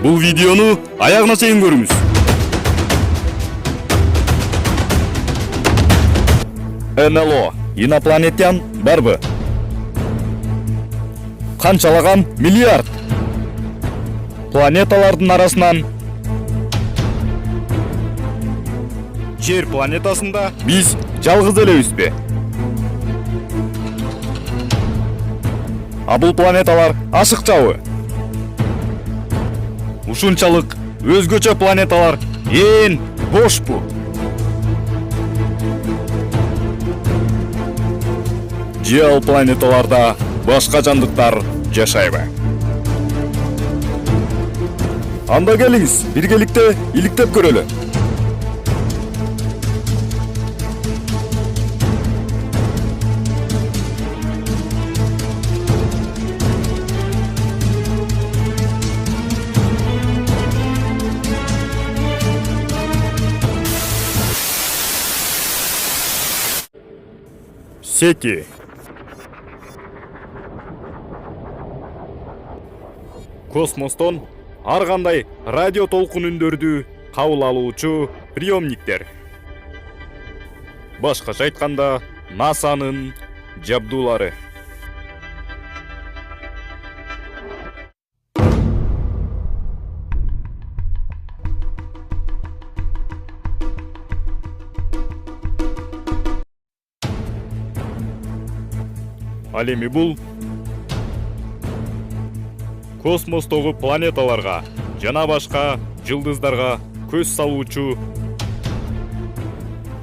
Бул видеону аягына чейин көрүңүз. НЛО инопланетян барбы? Канчалаган миллиард планеталардын арасынан Жер планетасында биз жалгыз элебизби? А бул планеталар ашыкчабы? Ушунчалык өзгөчө планеталар ээн бошпу? Же ал планеталарда башка жандыктар жашайбы? Анда келиңиз, биргеликте иликтеп көрөлү. Секи. Космостон ар кандай радио толкун үндөрдү кабыл алуучу приемниктер. Башкача айтканда, НАСАнын жабдуулары. Ал эми бул космостогу планеталарга жана башка жылдыздарга көз салуучу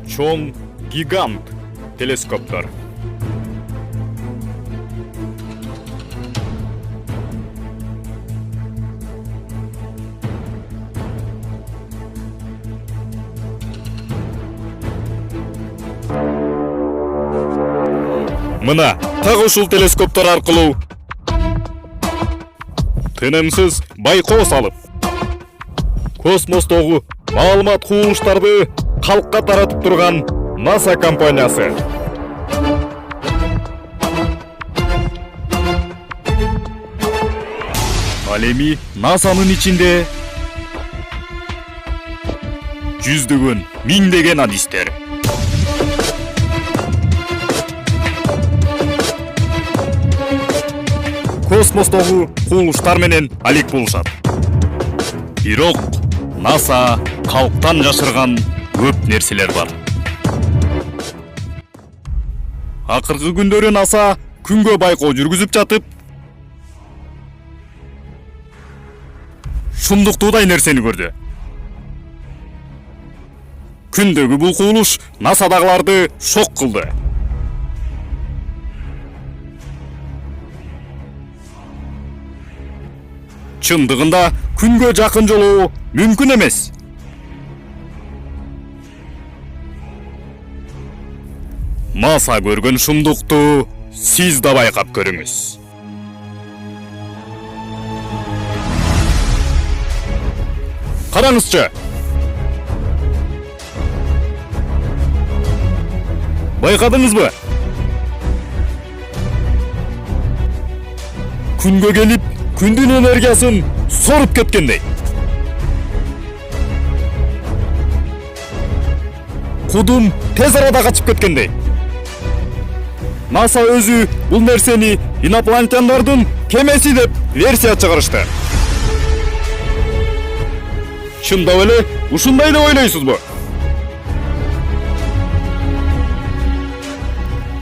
чоң гигант телескоптор. Мына так ушул телескоптор аркылуу тынымсыз байкоо салып, космостогу маалымат кубулуштарды калкка таратып турган НАСА компаниясы. Ал эми НАСАнын ичинде жүздөгөн, миңдеген адистер. Космостогу кубулуштар менен алек болушат. Бирок НАСА калктан жашырган көп нерселер бар. Акыркы күндөрү НАСА күнгө байкоо жүргүзүп жатып, шундуктуудай нерсени көрдү. Күндөгү бул кубулуш НАСАдагыларды шок кылды. Чындыгында күнгө жакын жолоо мүмкүн эмес. НАСА көргөн шундукту сиз да байкап көрүңүз. Караңызчы. Байкадыңызбы? Күнгө келип, күндүн энергиясын соруп кеткендей. Кудум тез арада качып кеткендей. НАСА өзү бул нерсени инопланетяндардын кемеси деп версия чыгарышты. Чындап эле ушундай деп ойлойсузбу?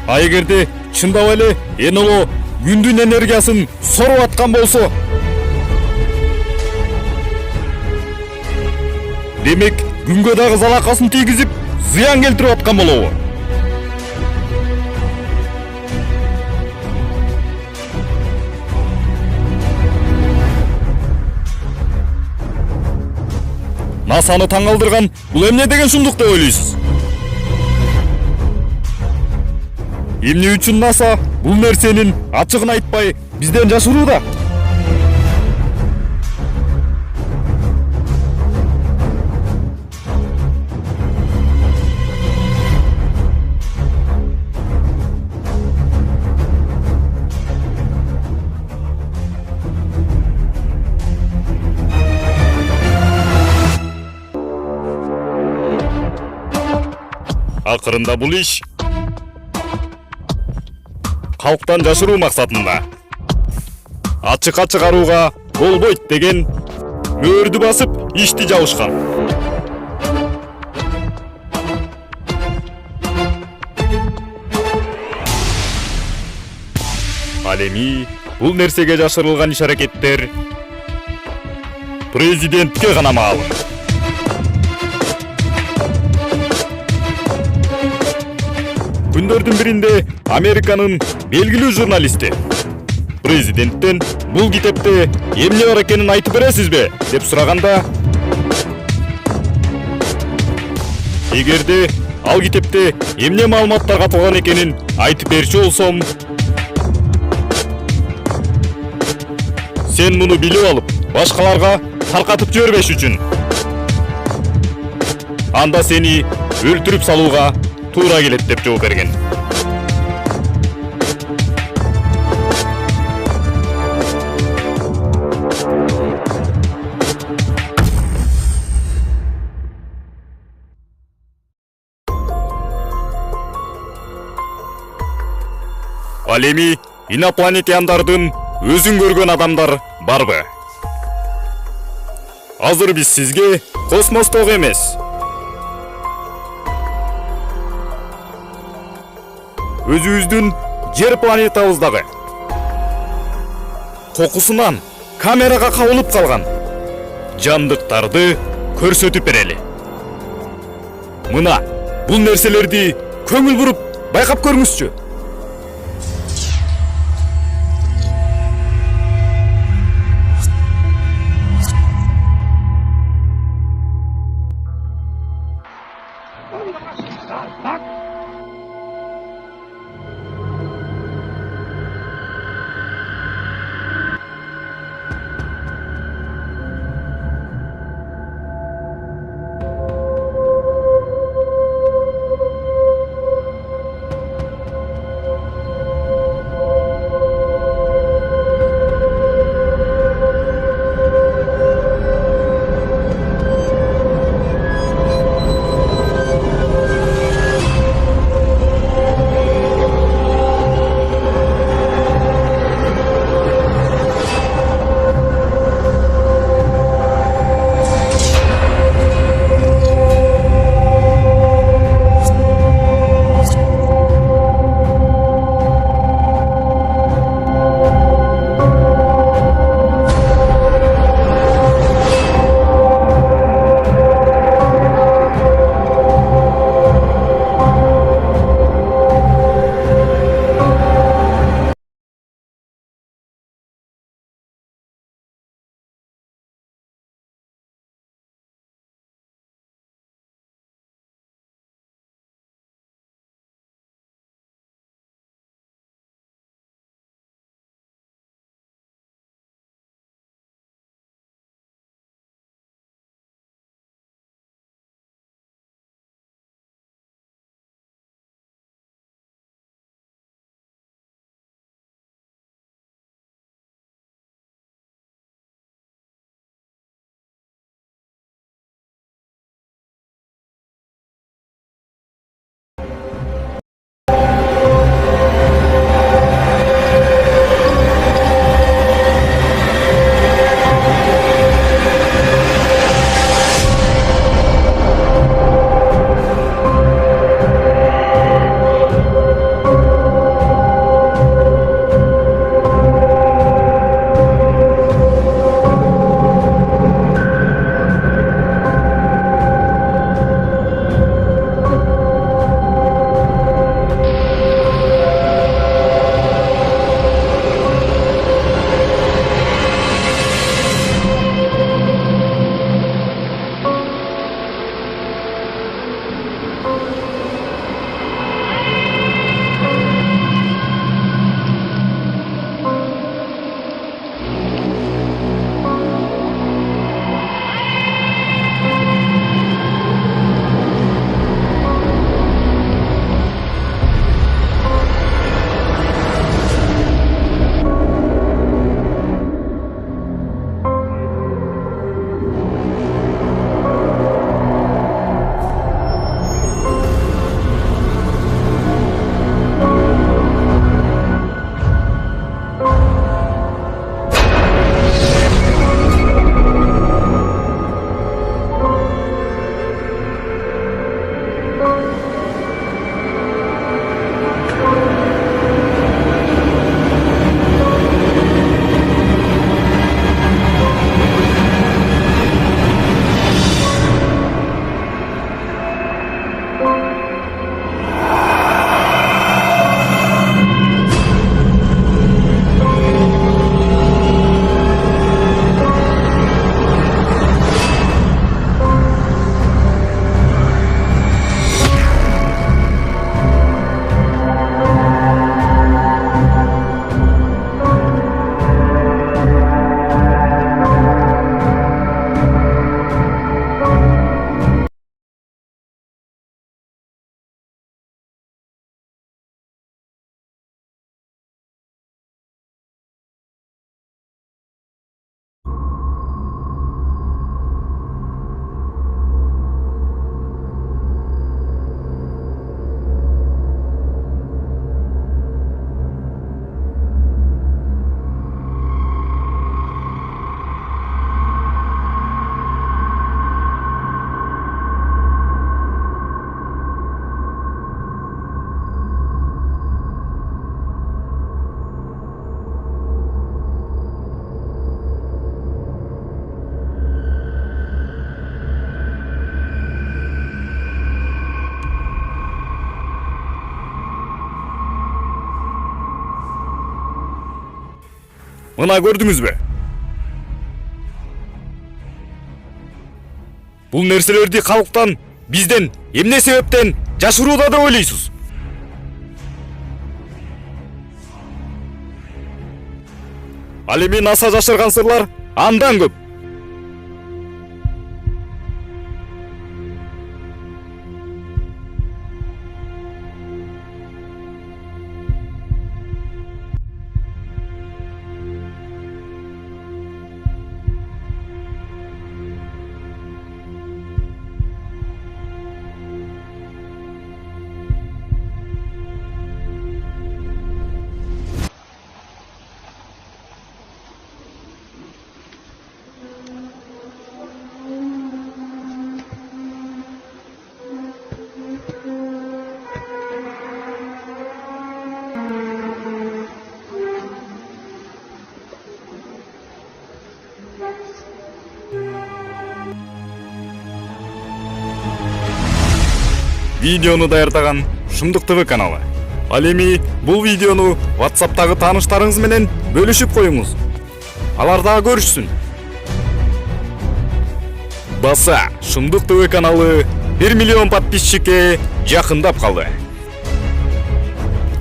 А эгерде чындап эле НЛО күндүн энергиясын соруп аткан болсо, демек күнгө дагы залакасын тийгизип, зыян келтирип аткан болобу? НАСАны таң калтырган бул эмне деген шундук деп ойлойсуз? Эмне үчүн НАСА бул нерсенин ачыгын айтпай бизден жашырууда? Акырында бул иш калктан жашыруу максатында ачыкка чыгарууга болбойт деген мөөрдү басып ишти жабышкан. Ал эми бул нерсеге жашырылган иш-аракеттер президентке гана маалым. Күндөрдүн биринде Американын белгилүү журналисти президенттен бул китепте эмне бар экенин айтып бересизби деп сураганда, эгерде ал китепте эмне маалыматтар катылган экенин айтып берчү болсом, сен муну билип алып, башкаларга таркатып жибербеш үчүн анда сени өлтүрүп салууга туура келет деп жооп берген. Ал эми инопланетяндардын өзүн көргөн адамдар барбы? Азыр биз сизге космостогу эмес, өзүбүздүн жер планетабыздагы кокусунан камерага кабылып калган жандыктарды көрсөтүп берели. Мына бул нерселерди көңүл буруп байкап көрүңүзчү. Мына көрдүңүзбү? Бул нерселерди калктан, бизден эмне себептен жашырууда деп ойлойсуз? Ал эми НАСА жашырган сырлар андан көп. Видеону даярдаган Шумдук ТВ каналы. Ал эми бул видеону WhatsApp'тагы тааныштарыңыз менен бөлүшүп коюңуз. Алар дагы көрүшсүн. Баса, Шумдук ТВ каналы 1 миллион подписчикке жакындап калды.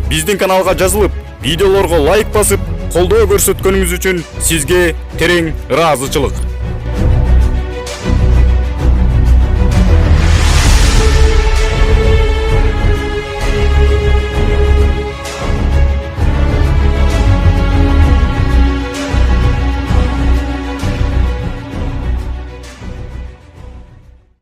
Биздин каналга жазылып, видеолорго лайк басып, колдоо көрсөткөнүңүз үчүн сизге терең ыраазычылык.